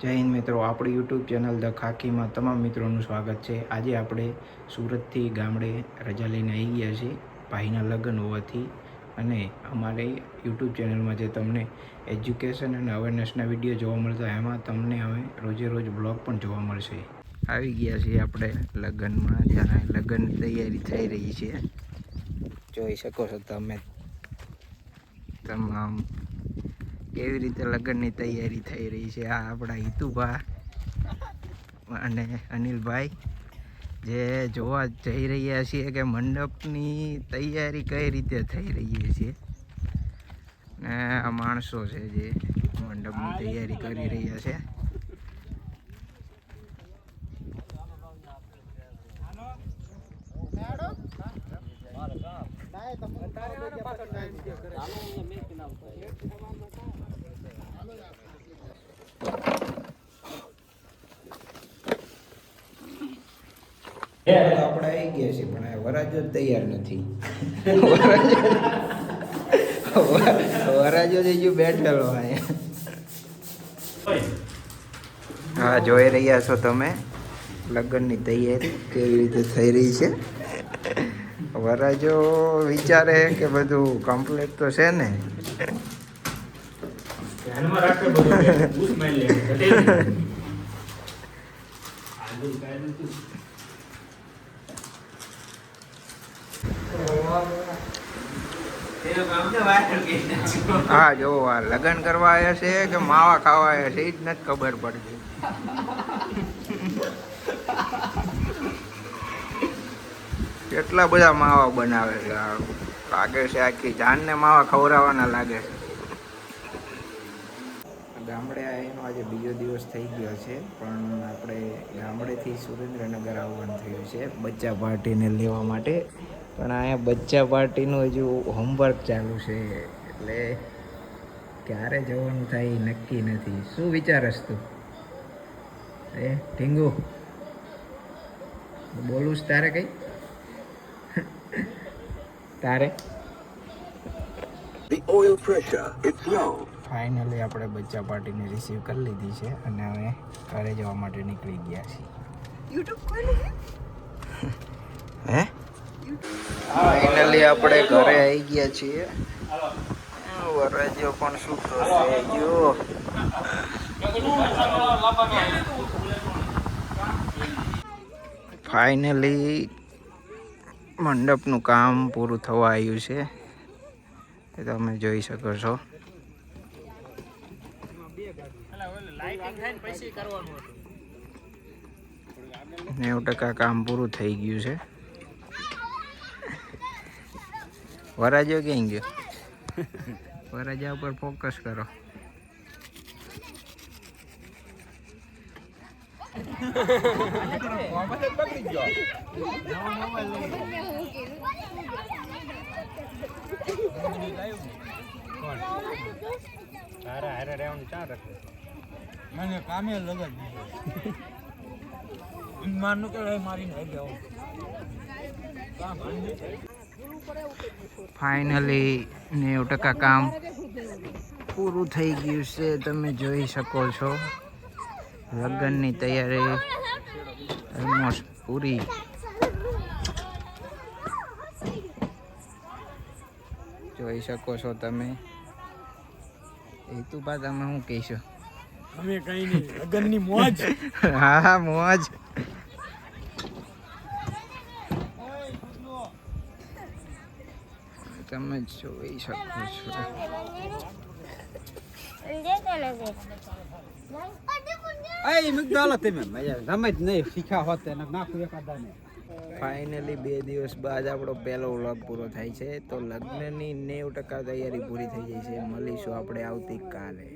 જય હિન્દ મિત્રો, આપણી યુટ્યુબ ચેનલ ધ ખાકીમાં તમામ મિત્રોનું સ્વાગત છે. આજે આપણે સુરતથી ગામડે રજા લઈને આવી ગયા છીએ ભાઈના લગ્ન હોવાથી, અને અમારે યુટ્યુબ ચેનલમાં જે તમને એજ્યુકેશન અને અવેરનેસના વિડીયો જોવા મળતા એમાં તમને હવે રોજે રોજ બ્લોગ પણ જોવા મળશે. આવી ગયા છીએ આપણે લગ્નમાં, જ્યાં લગ્ન તૈયારી થઈ રહી છે. જોઈ શકો છો તમે તમામ કેવી રીતે લગ્નની તૈયારી થઈ રહી છે. આ આપણા હિતુભા અને અનિલભાઈ જે જોવા જઈ રહ્યા છીએ કે મંડપની તૈયારી કઈ રીતે થઈ રહી છે. ને આ માણસો છે જે મંડપની તૈયારી કરી રહ્યા છે. આપણે આવી ગયા છીએ પણ વરાજો જ તૈયાર નથી. વરાજો જ હજુ બેઠેલો હા, જોઈ રહ્યા છો તમે લગ્નની તૈયારી કેવી રીતે થઈ રહી છે. વરાજો વિચારે કે બધું કમ્પ્લીટ તો છે ને. હા, જો આ લગ્ન કરવા આવ્યા છે કે માવા ખાવા આવ્યા છે એ જ નથી ખબર પડતી. કેટલા બધા માવા બનાવે છે. લાગે છે આખી જાનને માવા ખવડાવવાના લાગે છે. ગામડે આવીનો આજે બીજો દિવસ થઈ ગયો છે, પણ આપણે ગામડેથી સુરેન્દ્રનગર આવવાનું થયું છે બચ્ચા પાર્ટીને લેવા માટે. પણ અહીંયા બચ્ચા પાર્ટીનું હજુ હોમવર્ક ચાલુ છે, એટલે ક્યારે જવાનું થાય એ નક્કી નથી. શું વિચારસ તું? ઢીંગુ બોલું જ તારે કઈ? તારે ફાઇનલી આપણે બચ્ચા પાર્ટીને રિસીવ કરી લીધી છે અને હવે ઘરે જવા માટે નીકળી ગયા છીએ. હે ફાઇનલી આપણે ઘરે આવી ગયા છીએ. વરાજો પણ શું થશે જો. ફાઇનલી મંડપનું કામ પૂરું થવા આવ્યું છે, એ તમે જોઈ શકો છો. 90% કામ પૂરું થઈ ગયું છે. વરાજો ક્યાં ગયો? વરાજા ઉપર ફોકસ કરો. ફાઇનલી 90% કામ પૂરું થઈ ગયું છે, તમે જોઈ શકો છો. લગ્નની તૈયારી ઓલમોસ્ટ પૂરી. જોઈ શકો છો તમે. હેતુભા તમે શું કહેશો? અમે કઈ નહીં, લગ્નની મોજ. હા, મોજ. તમે જોઈ શકો છો. ફાઇનલી 2 દિવસ બાદ આપણો પહેલો વ્લોગ પૂરો થાય છે. તો લગ્નની 90% તૈયારી પૂરી થઈ ગઈ છે. મળીશું આપણે આવતીકાલે.